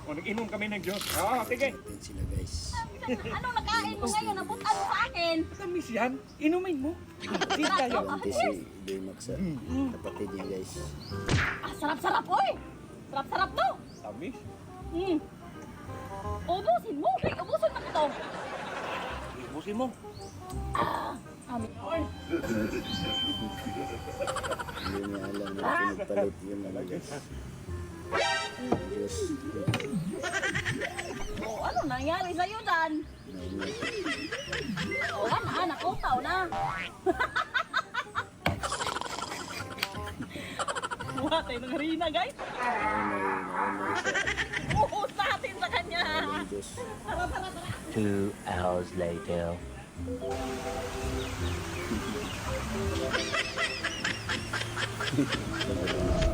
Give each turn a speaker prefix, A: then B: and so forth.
A: O, nag-inom kami ng Diyos. Oo, sige.
B: Natin sila guys.
C: Anong nakain mo ngayon? Nabutan mo sa akin.
A: Tamis yan. Inumin mo. Sige tayo.
B: Ito si Baymax sa kapatid niya guys.
C: Ah, sarap-sarap, oy! Sarap-sarap to!
A: Tamis.
C: Hmm. Ubusin mo! Hey, ubusin mo to!
A: Ibusin mo.
C: Amin. Oy!
B: Hindi niya alam na pinagpalit yung mga guys. Diyos.
C: Oh, ano nangyari sa'yo dan? Oh, nakutaw na. Buhat tayo ng harina, guys. Uus natin sa kanya.
B: Diyos.
C: Tara, tara, tara.
D: 2 hours later.
B: Thank you.